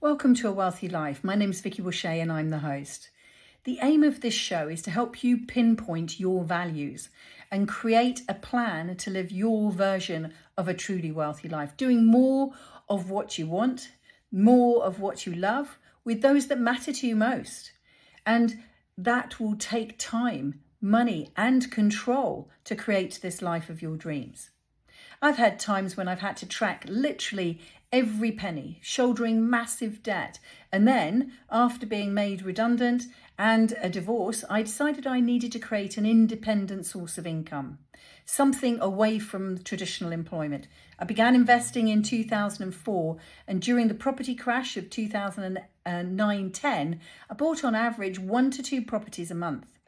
Welcome to A Wealthy Life. My name is Vicky Boucher and I'm the host. The aim of this show is to help you pinpoint your values and create a plan to live your version of a truly wealthy life, doing more of what you want, more of what you love, with those that matter to you most. And that will take time, money, and control to create this life of your dreams. I've had times when I've had to track literally every penny, shouldering massive debt. And then, after being made redundant and a divorce, I decided I needed to create an independent source of income, something away from traditional employment. I began investing in 2004, and during the property crash of 2009-10, I bought on average 1 to 2 properties a month.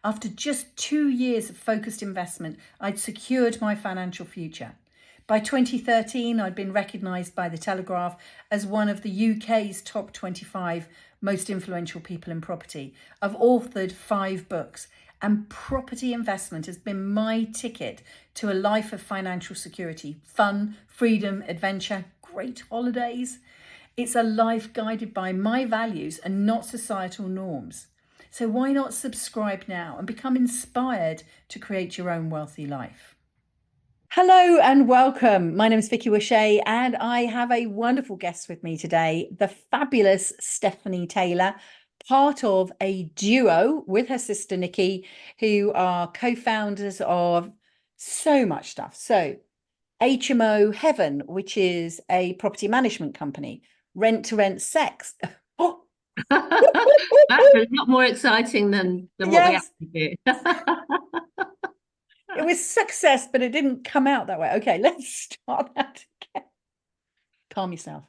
After just 2 years of focused investment, I'd secured my financial future. By 2013, I'd been recognised by The Telegraph as one of the UK's top 25 most influential people in property. I've authored 5 books, and property investment has been my ticket to a life of financial security, fun, freedom, adventure, great holidays. It's a life guided by my values and not societal norms. So why not subscribe now and become inspired to create your own wealthy life? Hello and welcome. My name is Vicky Boucher and I have a wonderful guest with me today, the fabulous Stephanie Taylor, part of a duo with her sister Nikki, who are co-founders of so much stuff. So HMO Heaven, which is a property management company, Rent to Rent Sex. Oh, That's a lot more exciting than what we yes. actually do. It was success, but it didn't come out that way. Okay, let's start that again. Calm yourself.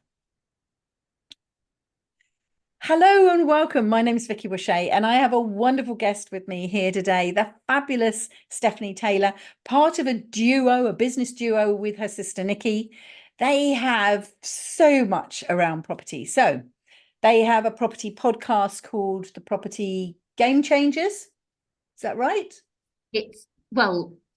Hello and welcome. My name is Vicky Boucher and I have a wonderful guest with me here today, the fabulous Stephanie Taylor, part of a duo, a business duo with her sister Nikki. They have so much around property. So they have a property podcast called The Property Game Changers. Is that right?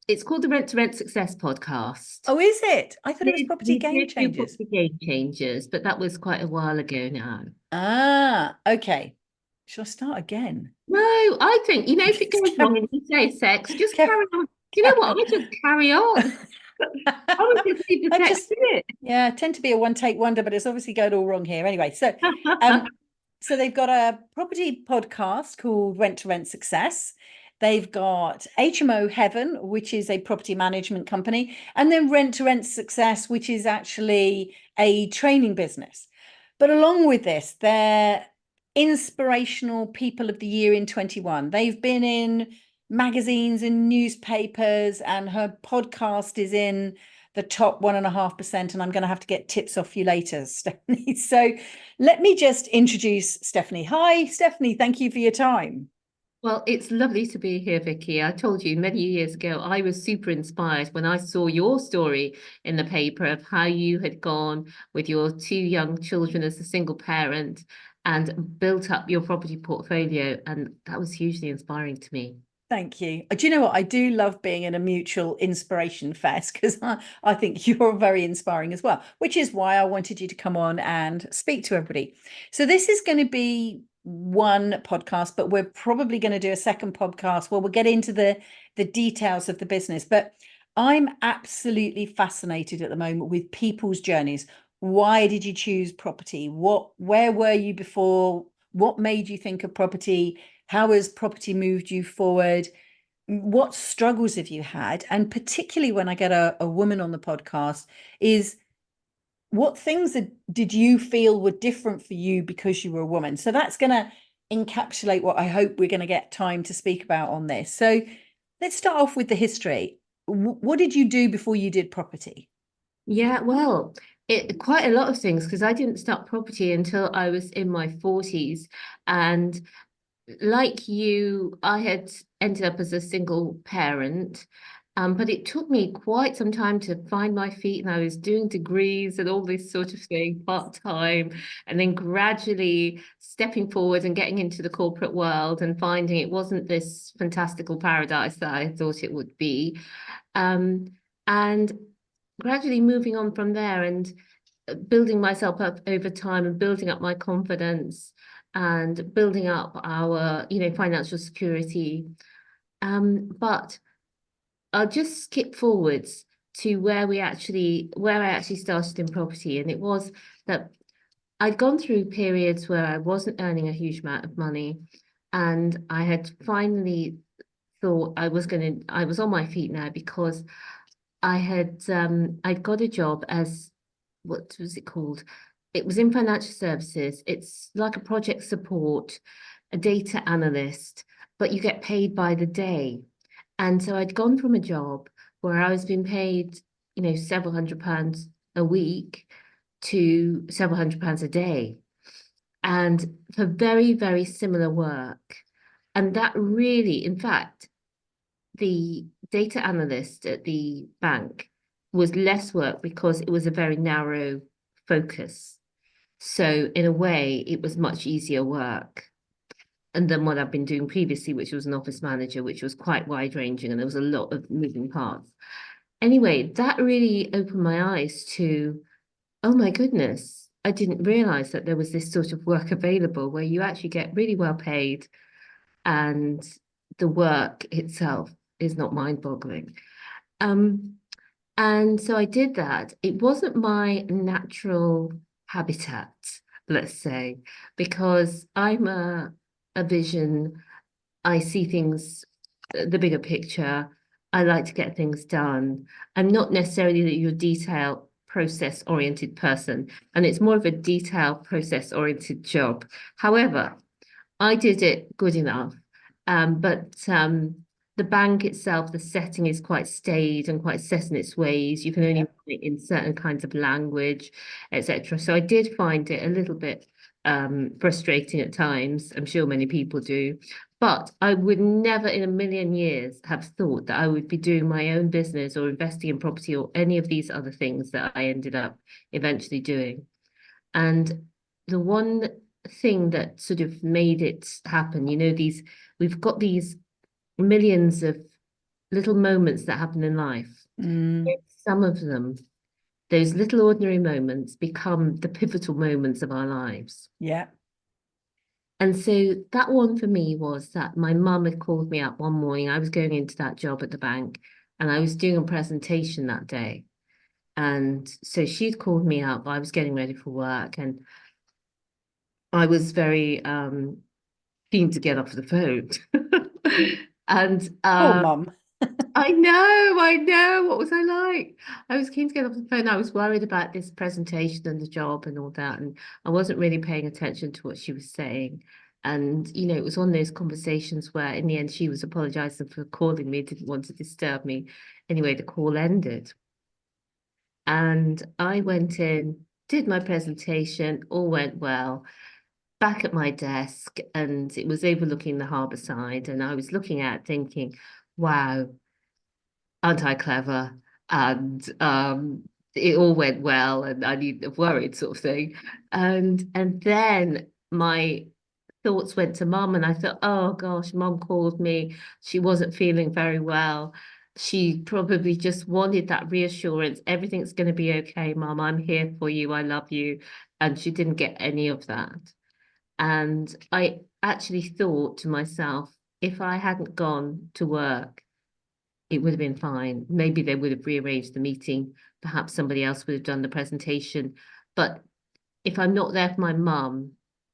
It's called the Rent to Rent Success Podcast. Oh, is it? I thought it was We Property Game did do Changers. Property Game Changers, but that was quite a while ago now. Ah, okay. Shall I start again? No, I think, if it goes wrong and you say sex, just carry on. Do you know what? I just carry on. I would just leave the sex in it. Yeah, I tend to be a one-take wonder, but it's obviously going all wrong here. Anyway, so they've got a property podcast called Rent to Rent Success. They've got HMO Heaven, which is a property management company, and then Rent to Rent Success, which is actually a training business. But along with this, they're inspirational people of the year in 21. They've been in magazines and newspapers, and her podcast is in the top 1.5%. And I'm going to have to get tips off you later, Stephanie. So let me just introduce Stephanie. Hi, Stephanie. Thank you for your time. Well, it's lovely to be here, Vicky. I told you many years ago, I was super inspired when I saw your story in the paper of how you had gone with your 2 young children as a single parent and built up your property portfolio. And that was hugely inspiring to me. Thank you. Do you know what? I do love being in a mutual inspiration fest because I think you're very inspiring as well, which is why I wanted you to come on and speak to everybody. So this is going to be one podcast, but we're probably going to do a second podcast where we'll get into the details of the business. But I'm absolutely fascinated at the moment with people's journeys. Why did you choose property? Where were you before? What made you think of property? How has property moved you forward? What struggles have you had? And particularly when I get a woman on the podcast, is what things did you feel were different for you because you were a woman? So that's going to encapsulate what I hope we're going to get time to speak about on this. So let's start off with the history. What did you do before you did property? Yeah, well, quite a lot of things because I didn't start property until I was in my 40s. And like you, I had ended up as a single parent. But it took me quite some time to find my feet, and I was doing degrees and all this sort of thing part-time, and then gradually stepping forward and getting into the corporate world and finding it wasn't this fantastical paradise that I thought it would be. And gradually moving on from there. And building myself up over time and building up my confidence and building up our, financial security. But I'll just skip forwards to where I actually started in property. And it was that I'd gone through periods where I wasn't earning a huge amount of money, and I had finally thought I was on my feet now, because I'd got a job as, what was it called? It was in financial services. It's like a project support, a data analyst, but you get paid by the day. And so I'd gone from a job where I was being paid, several £100s a week to several £100s a day, and for very, very similar work. And that really, in fact, the data analyst at the bank was less work because it was a very narrow focus. So in a way, it was much easier work and than what I've been doing previously, which was an office manager, which was quite wide ranging, and there was a lot of moving parts. Anyway, that really opened my eyes to, oh my goodness, I didn't realize that there was this sort of work available where you actually get really well paid and the work itself is not mind-boggling. And so I did that. It wasn't my natural habitat, let's say, because I'm a vision. I see things, the bigger picture. I like to get things done. I'm not necessarily your detail process oriented person, and it's more of a detail process oriented job. However, I did it good enough. But the bank itself, the setting is quite staid and quite set in its ways. You can only Yeah. write in certain kinds of language, etc. So I did find it a little bit frustrating at times. I'm sure many people do. But I would never in a million years have thought that I would be doing my own business or investing in property or any of these other things that I ended up eventually doing. And the one thing that sort of made it happen, we've got these millions of little moments that happen in life. Mm, Some of them, those little ordinary moments, become the pivotal moments of our lives. yeah. And so that one for me was that my mum had called me up one morning. I was going into that job at the bank and I was doing a presentation that day. And so she'd called me up. I was getting ready for work and I was very keen to get off the phone. And Oh, mum. I know. What was I like? I was keen to get off the phone. I was worried about this presentation and the job and all that. And I wasn't really paying attention to what she was saying. And, it was one of those conversations where in the end she was apologizing for calling me, didn't want to disturb me. Anyway, the call ended. And I went in, did my presentation, all went well. Back at my desk, and it was overlooking the harbour side, and I was looking at thinking, wow, aren't I clever? And it all went well, and I needn't have worried, sort of thing. And then my thoughts went to mum, and I thought, oh gosh, mum called me. She wasn't feeling very well. She probably just wanted that reassurance. Everything's going to be okay, mum. I'm here for you. I love you. And she didn't get any of that. And I actually thought to myself, if I hadn't gone to work, it would have been fine. Maybe they would have rearranged the meeting. Perhaps somebody else would have done the presentation. But if I'm not there for my mum,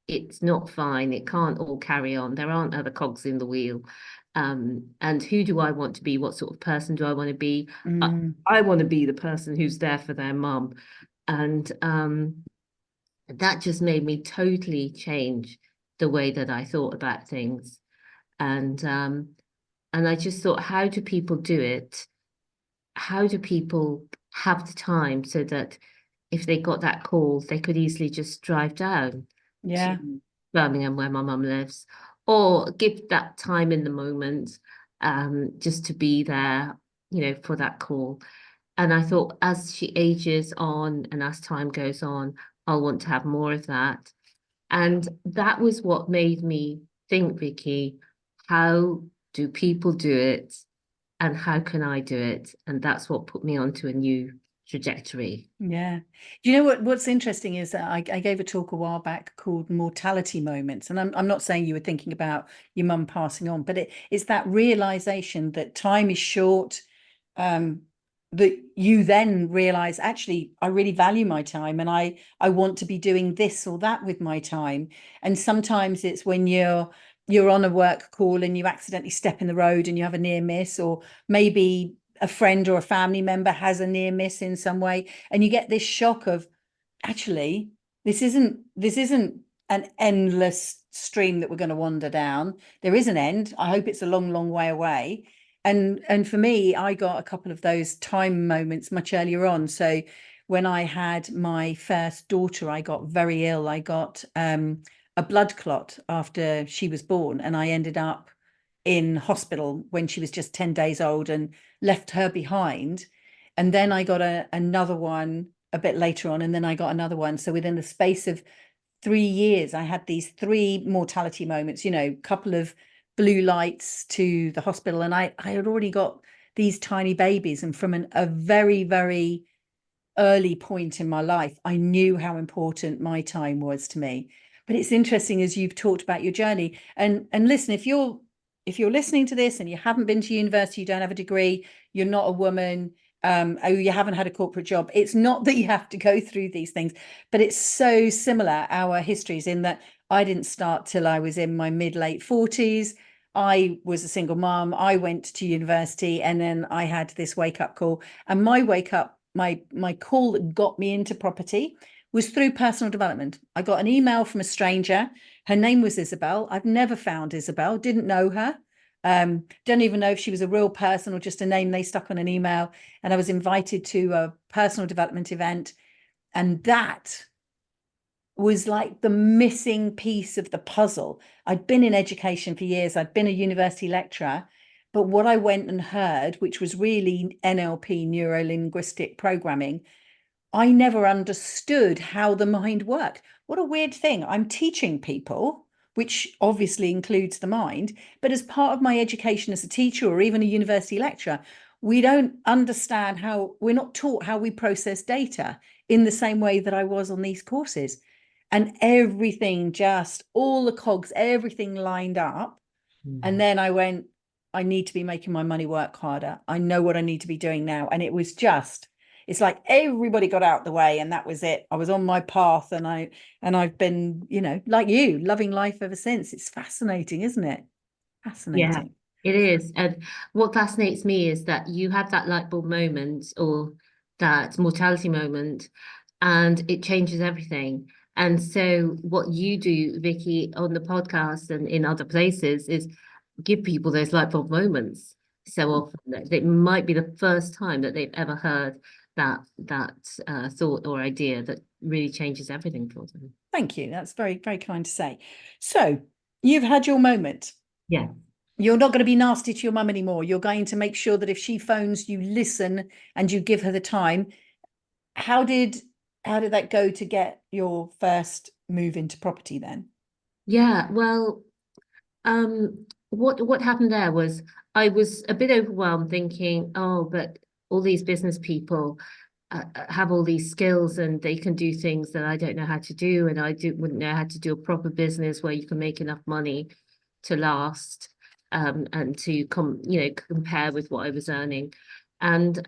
it's not fine. It can't all carry on. There aren't other cogs in the wheel. And who do I want to be? What sort of person do I want to be? Mm, I want to be the person who's there for their mum. And that just made me totally change the way that I thought about things. And I just thought, how do people do it? How do people have the time so that if they got that call, they could easily just drive down yeah. to Birmingham, where my mum lives, or give that time in the moment, just to be there, for that call. And I thought, as she ages on and as time goes on, I'll want to have more of that. And that was what made me think, Vicky, how do people do it? And how can I do it? And that's what put me onto a new trajectory. Yeah. Do you know what's interesting is that I gave a talk a while back called Mortality Moments. And I'm not saying you were thinking about your mum passing on, but it's that realization that time is short, um, that you then realize, actually, I really value my time and I want to be doing this or that with my time. And sometimes it's when you're on a work call and you accidentally step in the road and you have a near miss, or maybe a friend or a family member has a near miss in some way, and you get this shock of, actually, this isn't an endless stream that we're going to wander down. There is an end. I hope it's a long, long way away. And for me, I got a couple of those time moments much earlier on. So when I had my first daughter, I got very ill. I got a blood clot after she was born, and I ended up in hospital when she was just 10 days old and left her behind. And then I got another one a bit later on, and then I got another one. So within the space of 3 years, I had these three mortality moments, couple of blue lights to the hospital. And I had already got these tiny babies. And from a very, very early point in my life, I knew how important my time was to me. But it's interesting, as you've talked about your journey, and listen, if you're listening to this and you haven't been to university, you don't have a degree, you're not a woman, or you haven't had a corporate job, it's not that you have to go through these things, but it's so similar, our histories, in that I didn't start till I was in my late 40s. I was a single mom. I went to university, and then I had this wake up call. And my call that got me into property was through personal development. I got an email from a stranger. Her name was Isabel. I've never found Isabel, didn't know her. Don't even know if she was a real person or just a name they stuck on an email. And I was invited to a personal development event. And that was like the missing piece of the puzzle. I'd been in education for years. I'd been a university lecturer. But what I went and heard, which was really NLP, neuro-linguistic programming, I never understood how the mind worked. What a weird thing. I'm teaching people, which obviously includes the mind, but as part of my education as a teacher or even a university lecturer, we don't understand how, we're not taught how we process data in the same way that I was on these courses. And everything, just all the cogs, everything lined up. And then I went, I need to be making my money work harder. I know what I need to be doing now. And it was just, it's like everybody got out the way and that was it. I was on my path, and I've been, like you, loving life ever since. It's fascinating, isn't it? Yeah, Fascinating. it is. And what fascinates me is that you have that light bulb moment or that mortality moment, and it changes everything. And so what you do, Vicky, on the podcast and in other places is give people those light bulb moments so often that it might be the first time that they've ever heard that thought or idea that really changes everything for them. Thank you. That's very, very kind to say. So you've had your moment. Yeah. You're not going to be nasty to your mum anymore. You're going to make sure that if she phones, you listen and you give her the time. How did that go to get your first move into property then? Yeah, well, what happened there was I was a bit overwhelmed thinking, oh, but all these business people have all these skills and they can do things that I don't know how to do, and wouldn't know how to do a proper business where you can make enough money to last, and to compare with what I was earning. And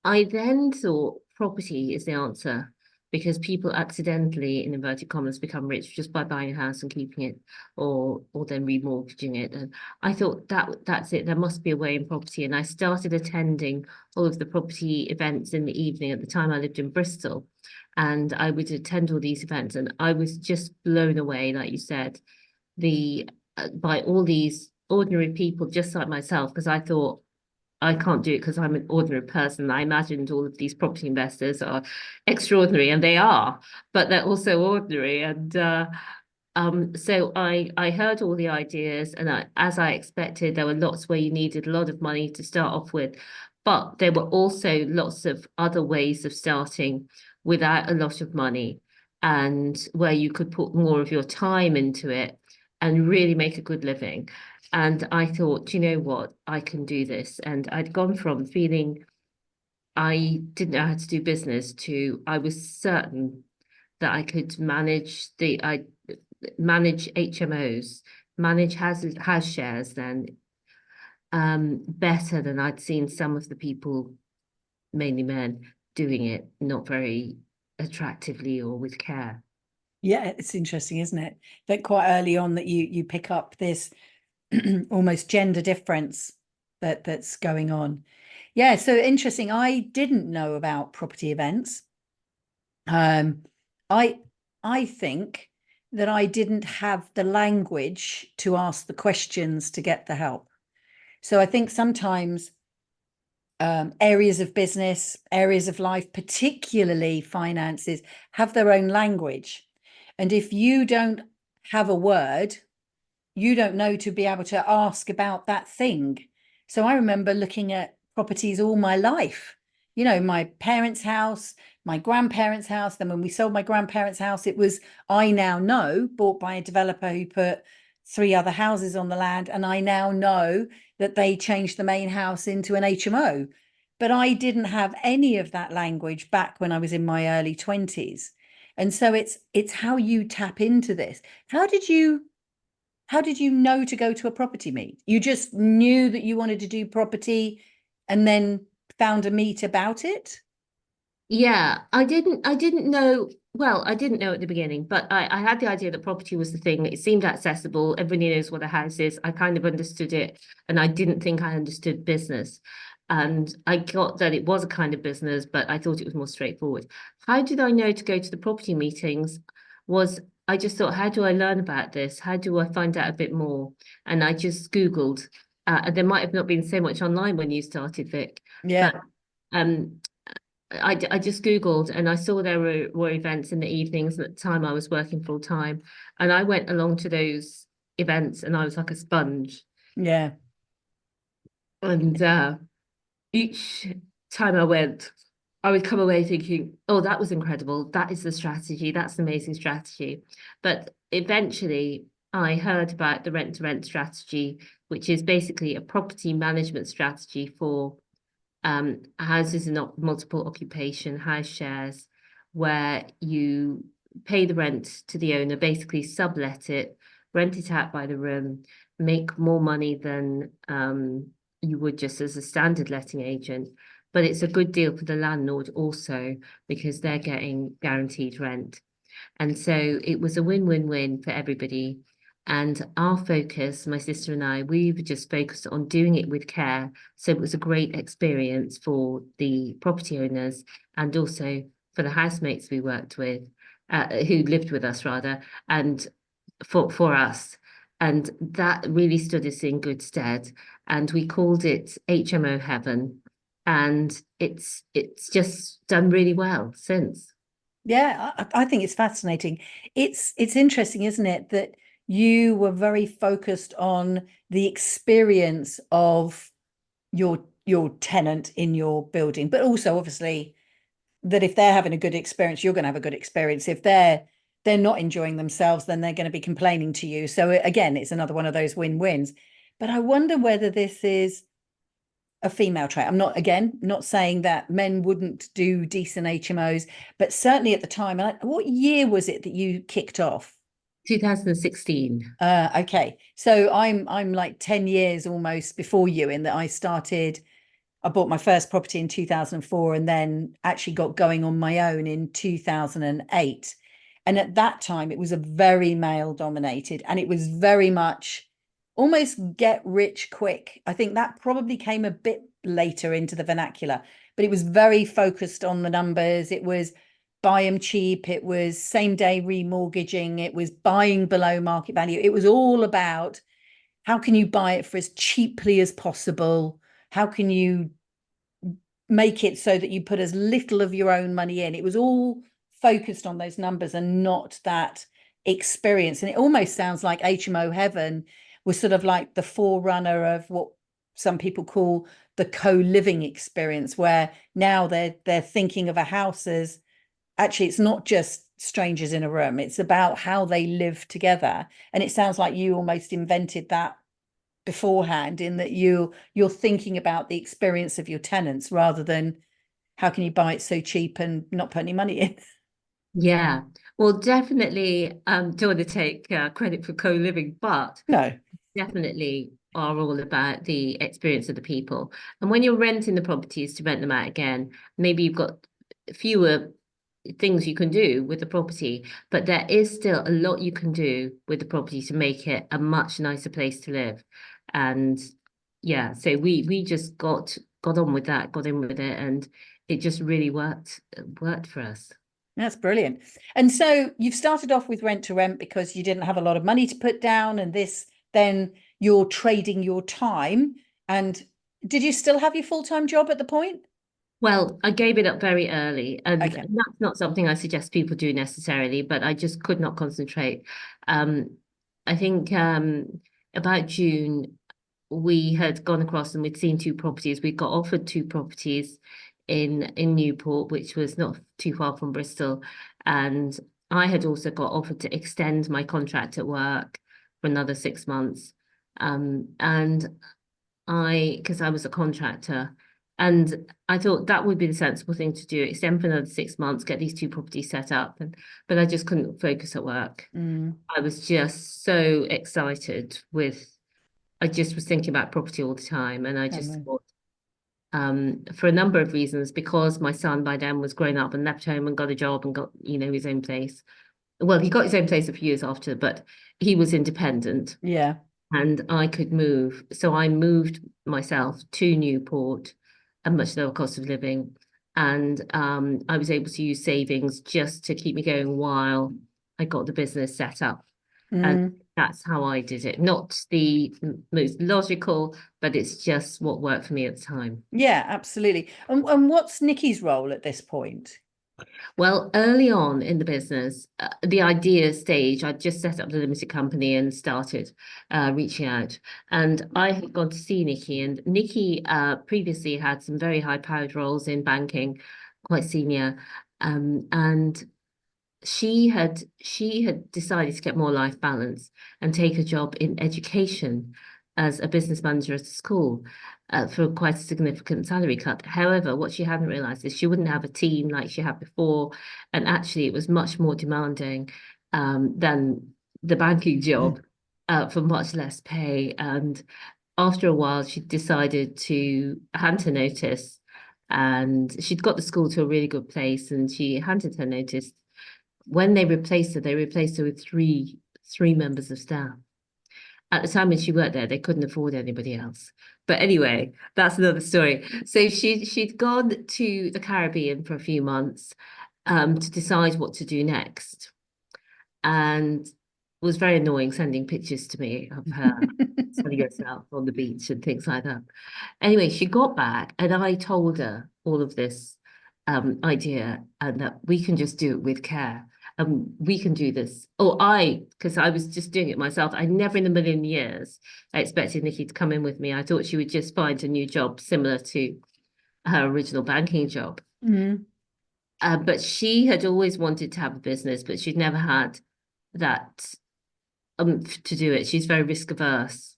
I then thought property is the answer because people accidentally, in inverted commas, become rich just by buying a house and keeping it, or then remortgaging it. And I thought that's it. There must be a way in property. And I started attending all of the property events in the evening. At the time, I lived in Bristol, and I would attend all these events, and I was just blown away, like you said, by all these ordinary people just like myself, because I thought I can't do it because I'm an ordinary person. I imagined all of these property investors are extraordinary, and they are, but they're also ordinary. And so I heard all the ideas, and as I expected, there were lots where you needed a lot of money to start off with, but there were also lots of other ways of starting without a lot of money, and where you could put more of your time into it and really make a good living. And I thought, you know what, I can do this. And I'd gone from feeling I didn't know how to do business to I was certain that I could manage HMOs, manage house shares then better than I'd seen some of the people, mainly men, doing it, not very attractively or with care. Yeah, it's interesting, isn't it? That quite early on that you pick up this almost gender difference that's going on. Yeah, so interesting. I didn't know about property events. Um, I I think that I didn't have the language to ask the questions to get the help. So I think sometimes areas of business, areas of life, particularly finances, have their own language. And if you don't have a word, you don't know to be able to ask about that thing. So I remember looking at properties all my life. You know, my parents' house, my grandparents' house. Then when we sold my grandparents' house, it was, I now know, bought by a developer who put 3 other houses on the land. And I now know that they changed the main house into an HMO. But I didn't have any of that language back when I was in my early 20s. And so it's how you tap into this. How did you how did you know to go to a property meet? You just knew that you wanted to do property and then found a meet about it? Yeah, I didn't know, well, I didn't know at the beginning, but I had the idea that property was the thing. It seemed accessible. Everybody knows what a house is. I kind of understood it, and I didn't think I understood business. And I got that it was a kind of business, but I thought it was more straightforward. How did I know to go to the property meetings? Was I just thought, how do I learn about this? How do I find out a bit more? And I just Googled. And there might have not been so much online when you started, Vic, Yeah. but um I just Googled and I saw there were events in the evenings. At the time I was working full time, and I went along to those events and I was like a sponge. Yeah. And each time I went, I would come away thinking, oh, that was incredible. That is the strategy. That's an amazing strategy. But eventually I heard about the rent to rent strategy, which is basically a property management strategy for houses in multiple occupation, house shares, where you pay the rent to the owner, basically sublet it, rent it out by the room, make more money than you would just as a standard letting agent. But it's a good deal for the landlord also because they're getting guaranteed rent. And so it was a win-win-win for everybody. And our focus, my sister and I, we were just focused on doing it with care. So it was a great experience for the property owners and also for the housemates we worked with, who lived with us rather, and for us. And that really stood us in good stead. And we called it HMO Heaven. And it's just done really well since. Yeah, I think it's fascinating. It's interesting, isn't it, that you were very focused on the experience of your tenant in your building, but also obviously that if they're having a good experience, you're going to have a good experience. If they're not enjoying themselves, then they're going to be complaining to you. So again, it's another one of those win-wins. But I wonder whether this is a female trait. I'm not, again, not saying that men wouldn't do decent HMOs, but certainly at the time. What year was it that you kicked off? 2016. Okay, so I'm like 10 years almost before you in that I bought my first property in 2004 and then actually got going on my own in 2008. And at that time, it was a very male dominated and it was very much almost get rich quick. I think that probably came a bit later into the vernacular, but it was very focused on the numbers. It was buy them cheap. It was same day remortgaging. It was buying below market value. It was all about how can you buy it for as cheaply as possible? How can you make it so that you put as little of your own money in? It was all focused on those numbers and not that experience. And it almost sounds like HMO Heaven was sort of like the forerunner of what some people call the co-living experience, where now they're thinking of a house as actually it's not just strangers in a room, it's about how they live together. And it sounds like you almost invented that beforehand in that you're thinking about the experience of your tenants rather than how can you buy it so cheap and not put any money in? Yeah, well, definitely don't want to take credit for co-living, but No. definitely are all about the experience of the people. And when you're renting the properties to rent them out again, maybe you've got fewer things you can do with the property, but there is still a lot you can do with the property to make it a much nicer place to live. And yeah, so we just got on with that, got in with it, and it just really worked for us. That's brilliant. And so you've started off with rent to rent because you didn't have a lot of money to put down, and this then you're trading your time. And did you still have your full-time job at the point? Well, I gave it up very early, and Okay. that's not something I suggest people do necessarily, but I just could not concentrate. Um, I think about June, we had gone across and we'd seen two properties. We got offered two properties in Newport, which was not too far from Bristol, and I had also got offered to extend my contract at work for another 6 months. And because I was a contractor, and I thought that would be the sensible thing to do, extend for another 6 months, get these two properties set up. But I just couldn't focus at work. Mm, I was just so excited I just was thinking about property all the time. And I I just know. thought, for a number of reasons, because my son by then was grown up and left home and got a job and got, his own place. Well, he got his own place a few years after, but he was independent Yeah. and I could move. So I moved myself to Newport, a much lower cost of living. And I was able to use savings just to keep me going while I got the business set up. And Mm, that's how I did it. Not the most logical, but it's just what worked for me at the time. yeah, absolutely. And what's Nikki's role at this point? Well, early on in the business, the idea stage, I just set up the limited company and started reaching out. And I had gone to see Nikki, and Nikki previously had some very high-powered roles in banking, quite senior. And she had decided to get more life balance and take a job in education as a business manager at a school for quite a significant salary cut. However, what she hadn't realized is she wouldn't have a team like she had before, and actually it was much more demanding than the banking job for much less pay. And after a while, she decided to hand her notice, and she'd got the school to a really good place, and she handed her notice. When they replaced her with three members of staff. At the time when she worked there, they couldn't afford anybody else. But anyway, that's another story. So she'd gone to the Caribbean for a few months to decide what to do next, and was very annoying sending pictures to me of her sunning herself on the beach and things like that. Anyway, she got back and I told her all of this idea and that we can just do it with care. We can do this. Because I was just doing it myself. I never in a million years I expected Nikki to come in with me. I thought she would just find a new job similar to her original banking job. Mm, But she had always wanted to have a business, but she'd never had that to do it. She's very risk averse.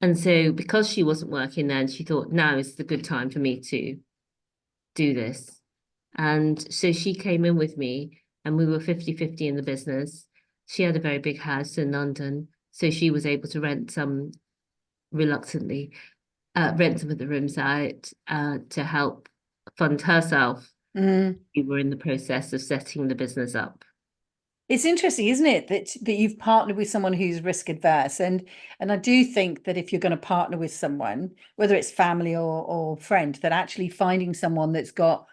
And so because she wasn't working then, she thought now is the good time for me to do this. And so she came in with me and we were 50-50 in the business. She had a very big house in London. So she was able to rent some reluctantly, rent some of the rooms out to help fund herself. mm. We were in the process of setting the business up. It's interesting, isn't it, that you've partnered with someone who's risk adverse, and I do think that if you're going to partner with someone, whether it's family or friend, that actually finding someone that's got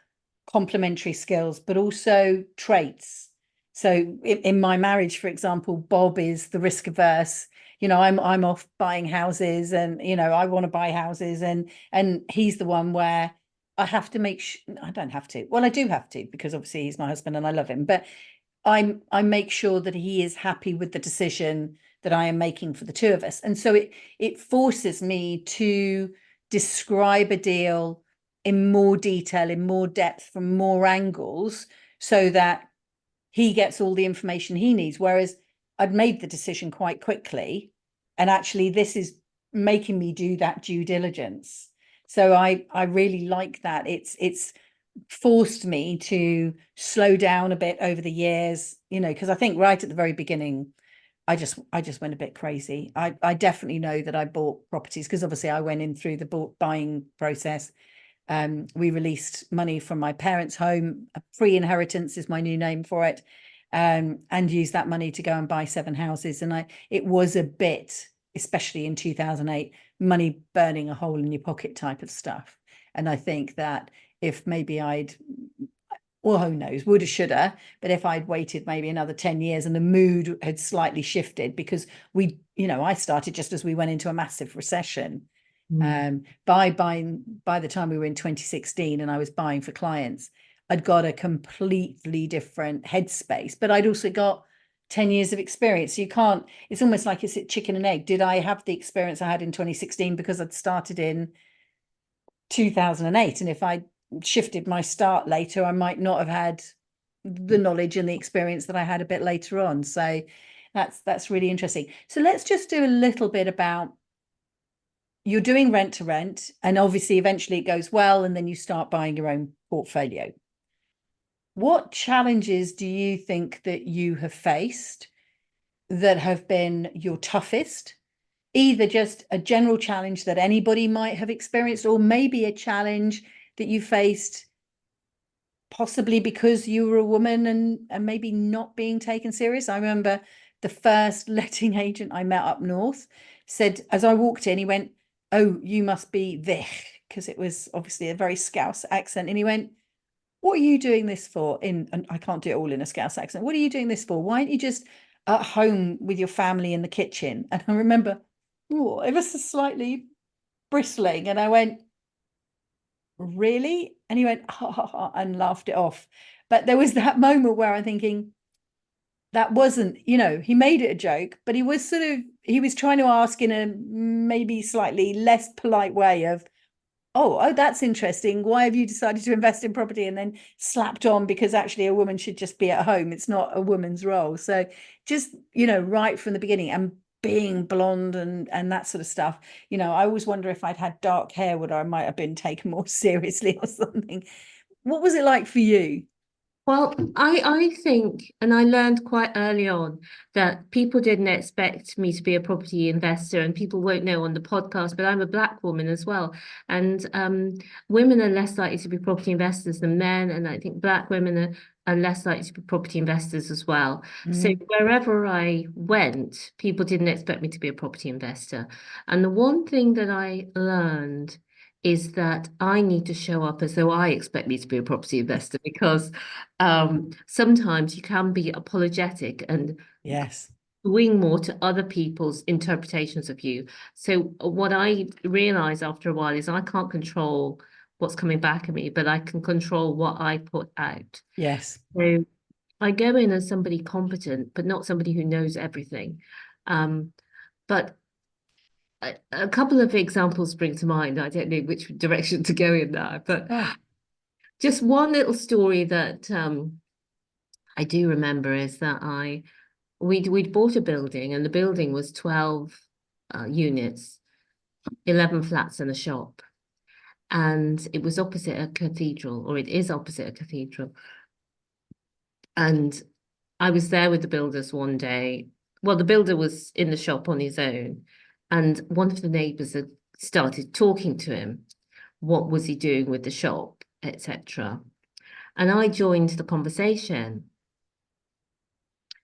complementary skills, but also traits. So in my marriage, for example, Bob is the risk averse. I'm off buying houses, and I want to buy houses, and he's the one where I have to make sure I don't have to. Well, I do have to because obviously he's my husband and I love him, but I make sure that he is happy with the decision that I am making for the two of us. And so it forces me to describe a deal in more detail, in more depth, from more angles, so that he gets all the information he needs. Whereas I've made the decision quite quickly, and actually this is making me do that due diligence. So I really like that. It's forced me to slow down a bit over the years, you know, because I think right at the very beginning, I just went a bit crazy. I definitely know that I bought properties because obviously I went in through the buying process. We released money from my parents' home. Free inheritance is my new name for it. And used that money to go and buy 7 houses. And it was a bit, especially in 2008, money burning a hole in your pocket type of stuff. And I think that if maybe well, who knows, woulda, shoulda, but if I'd waited maybe another 10 years and the mood had slightly shifted because I started just as we went into a massive recession. Mm. By the time we were in 2016 and I was buying for clients, I'd got a completely different headspace, but I'd also got 10 years of experience. So it's almost like it's a chicken and egg. Did I have the experience I had in 2016 because I'd started in 2008? And if I shifted my start later, I might not have had the knowledge and the experience that I had a bit later on. So that's really interesting. So let's just do a little bit about, you're doing rent to rent, and obviously eventually it goes well, and then you start buying your own portfolio. What challenges do you think that you have faced that have been your toughest? Either just a general challenge that anybody might have experienced, or maybe a challenge that you faced possibly because you were a woman and maybe not being taken serious. I remember the first letting agent I met up north said, as I walked in, he went, "Oh, you must be Vich," because it was obviously a very Scouse accent. And he went, "What are you doing this for?" And I can't do it all in a Scouse accent. "What are you doing this for? Why aren't you just at home with your family in the kitchen?" And I remember, oh, ever so slightly bristling. And I went, "Really?" And he went, "Ha ha ha," and laughed it off. But there was that moment where I'm thinking, that wasn't, he made it a joke, but he was trying to ask in a maybe slightly less polite way of, oh, that's interesting. Why have you decided to invest in property? And then slapped on because actually a woman should just be at home. It's not a woman's role. So just, right from the beginning, and being blonde and that sort of stuff, I always wonder if I'd had dark hair, would I might have been taken more seriously or something. What was it like for you? Well, I think, and I learned quite early on that people didn't expect me to be a property investor, and people won't know on the podcast, but I'm a Black woman as well. And women are less likely to be property investors than men, and I think Black women are less likely to be property investors as well. So Mm. wherever I went, people didn't expect me to be a property investor. And the one thing that I learned is that I need to show up as though I expect me to be a property investor, because sometimes you can be apologetic and Yes. swing more to other people's interpretations of you. So what I realize after a while is I can't control what's coming back at me, but I can control what I put out. Yes. So I go in as somebody competent, but not somebody who knows everything. But a couple of examples spring to mind. I don't know which direction to go in now, but Oh, just one little story that I do remember is that we'd bought a building, and the building was 12 units, 11 flats and a shop. And it was opposite a cathedral, or it is opposite a cathedral. And I was there with the builders one day. Well, the builder was in the shop on his own, and one of the neighbours had started talking to him. What was he doing with the shop, etc. And I joined the conversation.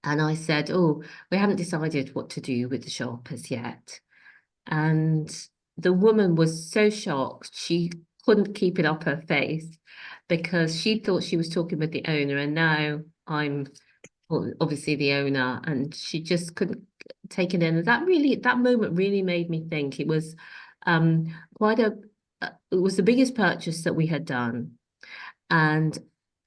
And I said, "Oh, we haven't decided what to do with the shop as yet." And the woman was so shocked, she couldn't keep it up her face, because she thought she was talking with the owner. And now I'm, well, obviously the owner, and she just couldn't take it in. And that moment really made me think. It was quite it was the biggest purchase that we had done. And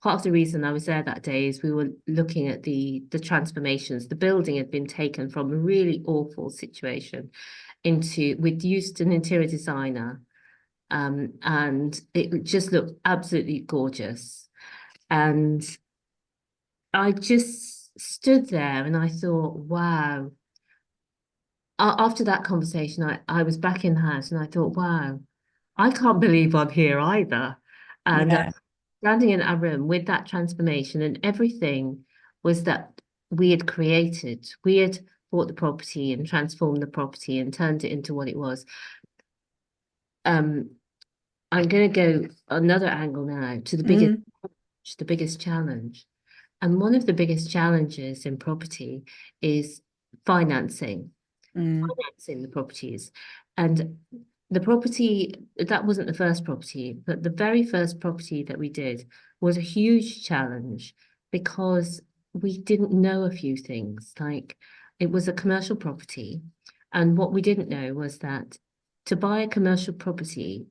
part of the reason I was there that day is we were looking at the transformations. The building had been taken from a really awful situation into, we'd used an interior designer, and it just looked absolutely gorgeous. And I just stood there and I thought, wow. After that conversation, I was back in the house and I thought, wow, I can't believe I'm here either. And yeah. standing in our room with that transformation, and everything was that we had created. We had bought the property and transformed the property and turned it into what it was. I'm going to go another angle now to the biggest challenge. And one of the biggest challenges in property is financing the properties. And the property, that wasn't the first property, but the very first property that we did was a huge challenge because we didn't know a few things. Like, it was a commercial property. And what we didn't know was that to buy a commercial property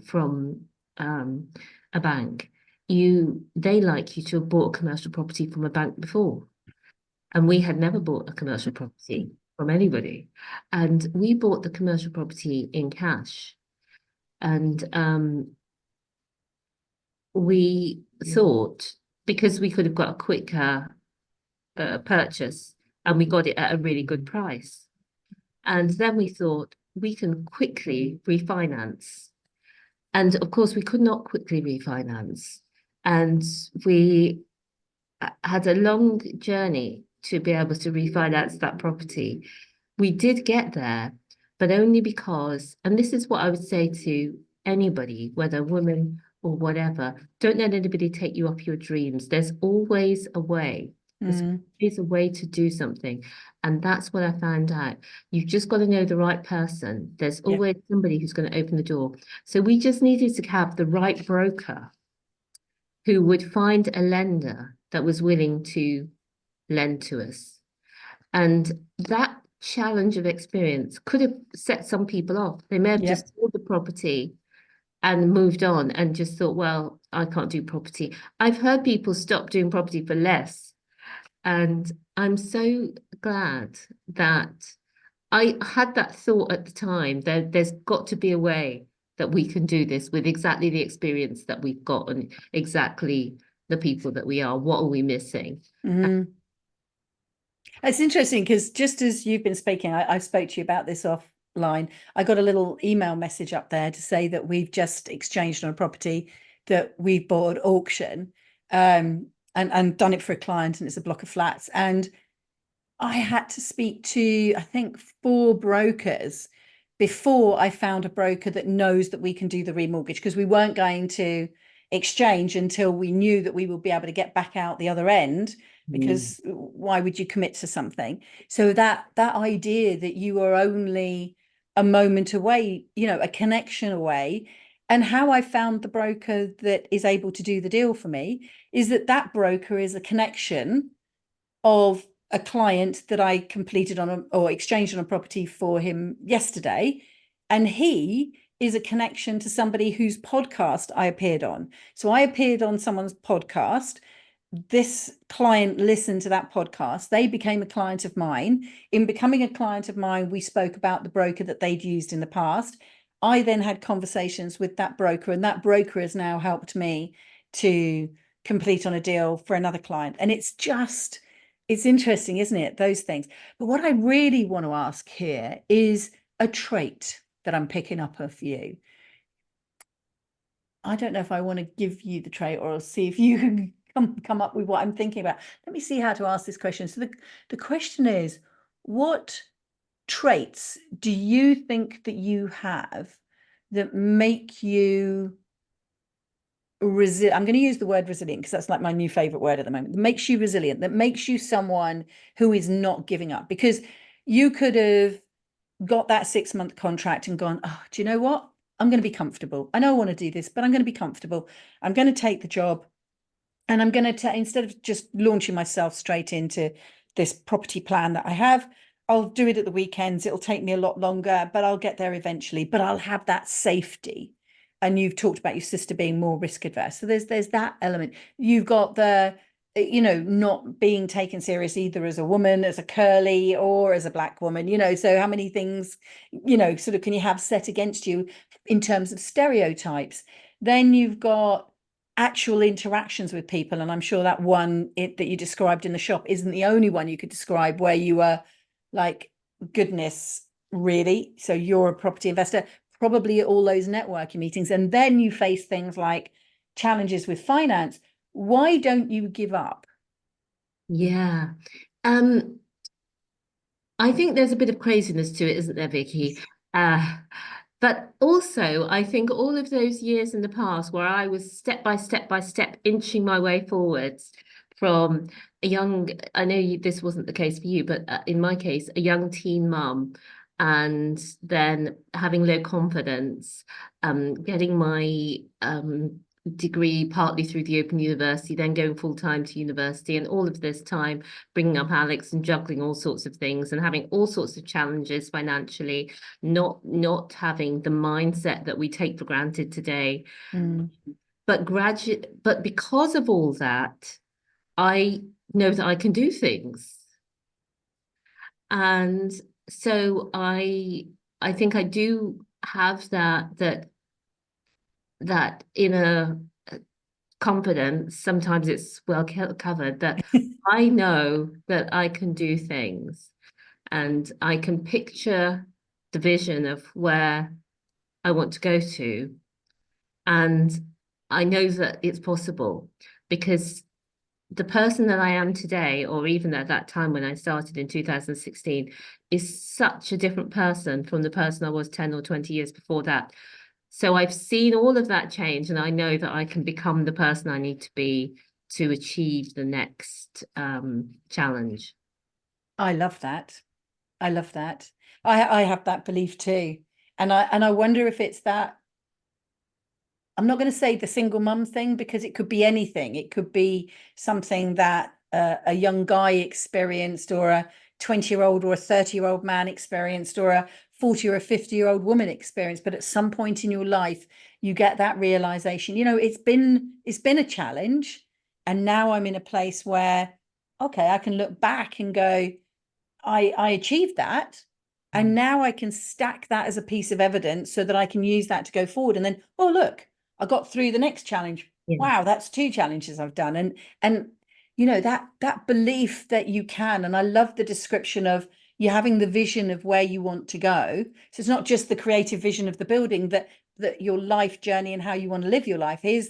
from a bank, they like you to have bought a commercial property from a bank before. And we had never bought a commercial property from anybody. And we bought the commercial property in cash. And we thought, because we could have got a quicker purchase, and we got it at a really good price. And then we thought, we can quickly refinance. And of course, we could not quickly refinance. And we had a long journey to be able to refinance that property. We did get there, but only because, and this is what I would say to anybody, whether woman or whatever, don't let anybody take you off your dreams. There's always a way. There's always a way to do something. And that's what I found out. You've just got to know the right person. There's always somebody who's going to open the door. So we just needed to have the right broker who would find a lender that was willing to lend to us. And that challenge of experience could have set some people off. They may have just sold the property and moved on and just thought, well, I can't do property. I've heard people stop doing property for less. And I'm so glad that I had that thought at the time. There's got to be a way that we can do this with exactly the experience that we've got and exactly the people that we are. What are we missing? It's interesting because just as you've been speaking, I spoke to you about this offline. I got a little email message up there to say that we've just exchanged on a property that we bought at auction, and done it for a client, and it's a block of flats. And I had to speak to, I think, 4 brokers before I found a broker that knows that we can do the remortgage, because we weren't going to exchange until we knew that we would be able to get back out the other end, because why would you commit to something? So that idea that you are only a moment away, a connection away. And how I found the broker that is able to do the deal for me is that broker is a connection of a client that I completed or exchanged on a property for him yesterday. And he is a connection to somebody whose podcast I appeared on. So I appeared on someone's podcast. This client listened to that podcast. They became a client of mine. In becoming a client of mine, we spoke about the broker that they'd used in the past. I then had conversations with that broker, and that broker has now helped me to complete on a deal for another client. And it's interesting, isn't it? Those things. But what I really want to ask here is a trait that I'm picking up of you. I don't know if I want to give you the trait or I'll see if you can come up with what I'm thinking about. Let me see how to ask this question. So the question is, what traits do you think that you have that make you I'm going to use the word resilient because that's like my new favorite word at the moment. That makes you resilient, that makes you someone who is not giving up? Because you could have got that 6-month contract and gone, oh, do you know what? I'm going to be comfortable. I know I want to do this, but I'm going to be comfortable. I'm going to take the job, and I'm going to, instead of just launching myself straight into this property plan that I have, I'll do it at the weekends. It'll take me a lot longer, but I'll get there eventually. But I'll have that safety. And you've talked about your sister being more risk adverse. So there's that element. You've got the, not being taken serious either as a woman, as a curly, or as a black woman, so how many things, sort of can you have set against you in terms of stereotypes? Then you've got actual interactions with people. And I'm sure that one that you described in the shop isn't the only one you could describe where you were like, goodness, really? So you're a property investor, probably at all those networking meetings. And then you face things like challenges with finance. Why don't you give up? Yeah. I think there's a bit of craziness to it, isn't there, Vicky? Uh, but also, I think all of those years in the past where I was step by step inching my way forwards from a young, I know this wasn't the case for you, but in my case, a young teen mum, and then having low confidence, getting my degree partly through the Open University, then going full time to university, and all of this time bringing up Alex and juggling all sorts of things and having all sorts of challenges financially, not having the mindset that we take for granted today. Mm. But because of all that, I know that I can do things. And so I think I do have that inner confidence. Sometimes it's well covered, that I know that I can do things, and I can picture the vision of where I want to go to. And I know that it's possible, because the person that I am today, or even at that time when I started in 2016, is such a different person from the person I was 10 or 20 years before that. So I've seen all of that change, and I know that I can become the person I need to be to achieve the next challenge. I love that. I love that. I have that belief too. And I wonder if it's that, I'm not going to say the single mum thing, because it could be anything. It could be something that a young guy experienced, or a 20-year-old or a 30-year-old man experienced, or a 40 or a 50-year-old woman experienced. But at some point in your life, you get that realization, it's been a challenge. And now I'm in a place where, okay, I can look back and go, I achieved that. And now I can stack that as a piece of evidence so that I can use that to go forward. And then, oh, look, I got through the next challenge. Yeah. Wow, that's 2 challenges I've done. And that belief that you can. And I love the description of you having the vision of where you want to go. So it's not just the creative vision of the building, that your life journey and how you want to live your life. Here's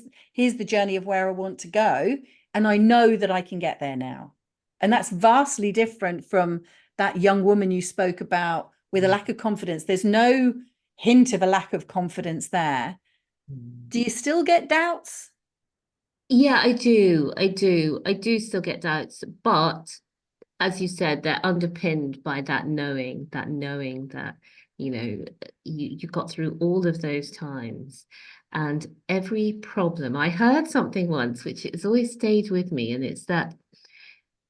the journey of where I want to go. And I know that I can get there now. And that's vastly different from that young woman you spoke about with a lack of confidence. There's no hint of a lack of confidence there. Do you still get doubts? Yeah, I do. I do still get doubts, but as you said, they're underpinned by that knowing that, you got through all of those times, and every problem. I heard something once, which has always stayed with me, and it's that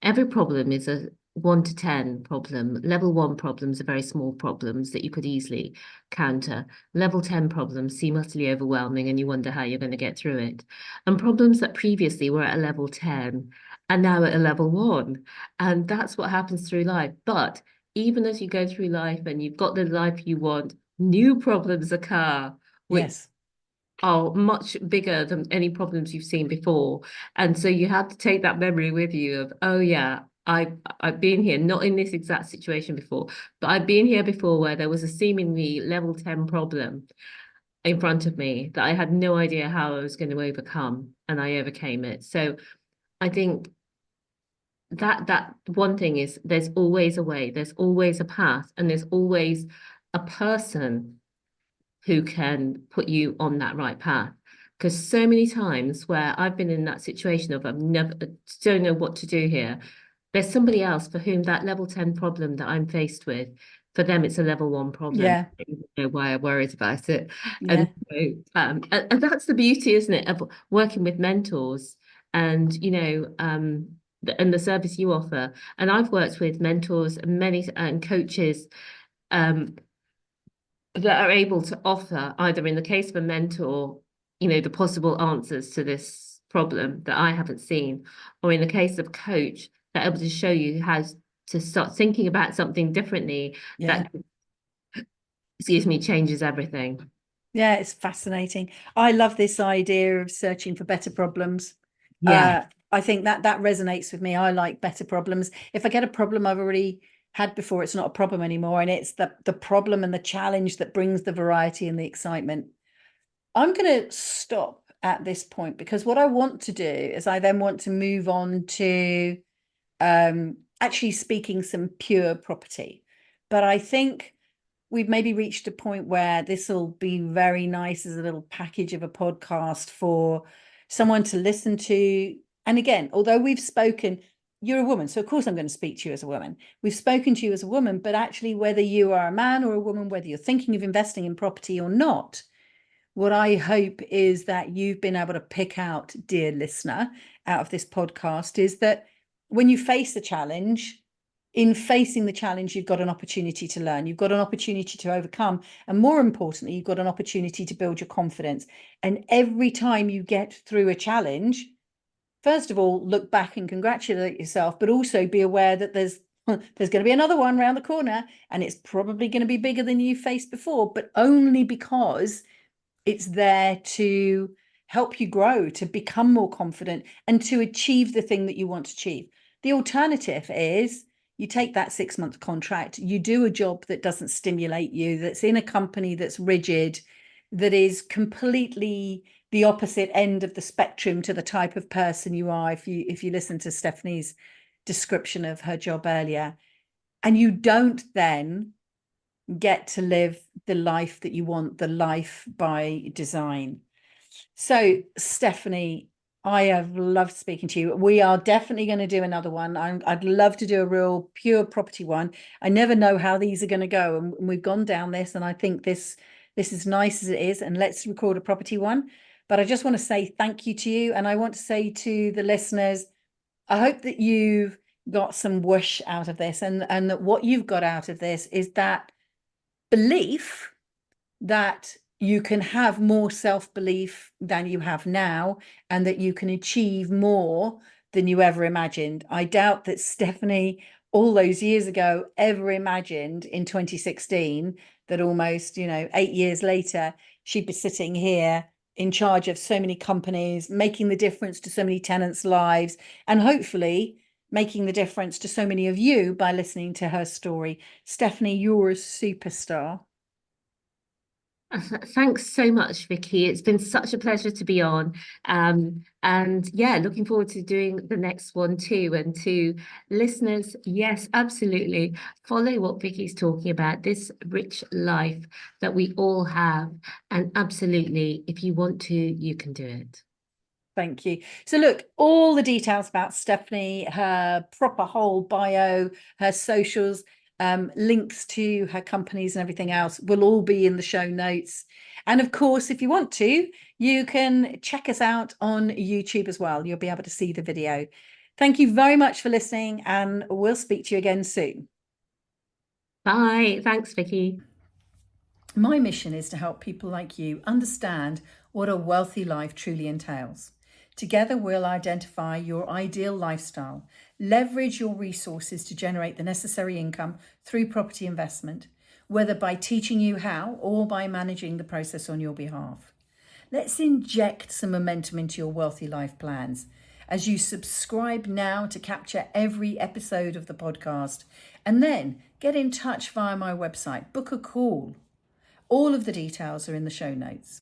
every problem is a 1 to 10 problem. Level 1 problems are very small problems that you could easily counter. Level 10 problems seem utterly overwhelming, and you wonder how you're going to get through it. And problems that previously were at a level 10 are now at a level 1. And that's what happens through life. But even as you go through life and you've got the life you want, new problems occur, which Yes. are much bigger than any problems you've seen before. And so you have to take that memory with you of, oh yeah, I've been here, not in this exact situation before, but I've been here before where there was a seemingly level 10 problem in front of me that I had no idea how I was going to overcome, and I overcame it. So I think that one thing is, there's always a way, there's always a path, and there's always a person who can put you on that right path. Because so many times where I've been in that situation of I've never don't know what to do here, there's somebody else for whom that level 10 problem that I'm faced with, for them it's a level 1 problem. Yeah. I don't know why I'm worried about it. Yeah. And so and that's the beauty, isn't it, of working with mentors, and and the service you offer. And I've worked with mentors and many and coaches um that are able to offer, either in the case of a mentor, the possible answers to this problem that I haven't seen, or in the case of a coach, they're able to show you how to start thinking about something differently Yeah. that, excuse me, changes everything. Yeah, it's fascinating. I love this idea of searching for better problems. Yeah. I think that resonates with me. I like better problems. If I get a problem I've already had before, it's not a problem anymore. And it's the problem and the challenge that brings the variety and the excitement. I'm going to stop at this point, because what I want to do is I then want to move on to actually speaking some pure property. But I think we've maybe reached a point where this will be very nice as a little package of a podcast for someone to listen to. And again, although we've spoken, you're a woman, so of course I'm going to speak to you as a woman. We've spoken to you as a woman, but actually whether you are a man or a woman, whether you're thinking of investing in property or not, what I hope is that you've been able to pick out, dear listener, out of this podcast is that when you face a challenge, in facing the challenge, you've got an opportunity to learn, you've got an opportunity to overcome, and more importantly, you've got an opportunity to build your confidence. And every time you get through a challenge, first of all, look back and congratulate yourself, but also be aware that there's going to be another one around the corner, and it's probably going to be bigger than you faced before, but only because it's there to help you grow, to become more confident, and to achieve the thing that you want to achieve. The alternative is you take that 6-month contract, you do a job that doesn't stimulate you, that's in a company that's rigid, that is completely the opposite end of the spectrum to the type of person you are. If you listen to Stephanie's description of her job earlier, and you don't then get to live the life that you want, the life by design. So, Stephanie, I have loved speaking to you. We are definitely going to do another one. I'd love to do a real pure property one. I never know how these are going to go, and we've gone down this, and I think this is nice as it is, and let's record a property one. But I just want to say thank you to you, and I want to say to the listeners, I hope that you've got some whoosh out of this, and that what you've got out of this is that belief that you can have more self-belief than you have now, and that you can achieve more than you ever imagined. I doubt that Stephanie, all those years ago, ever imagined in 2016 that almost, 8 years later, she'd be sitting here in charge of so many companies, making the difference to so many tenants' lives, and hopefully making the difference to so many of you by listening to her story. Stephanie, you're a superstar. Thanks so much, Vicky. It's been such a pleasure to be on. And yeah, looking forward to doing the next one too. And to listeners, yes, absolutely. Follow what Vicky's talking about, this rich life that we all have. And absolutely, if you want to, you can do it. Thank you. So look, all the details about Stephanie, her proper whole bio, her socials, links to her companies and everything else will all be in the show notes. And of course, if you want to, you can check us out on YouTube as well. You'll be able to see the video. Thank you very much for listening, and we'll speak to you again soon. Bye. Thanks, Vicky. My mission is to help people like you understand what a wealthy life truly entails. Together, we'll identify your ideal lifestyle, leverage your resources to generate the necessary income through property investment, whether by teaching you how or by managing the process on your behalf. Let's inject some momentum into your wealthy life plans as you subscribe now to capture every episode of the podcast, and then get in touch via my website, book a call. All of the details are in the show notes.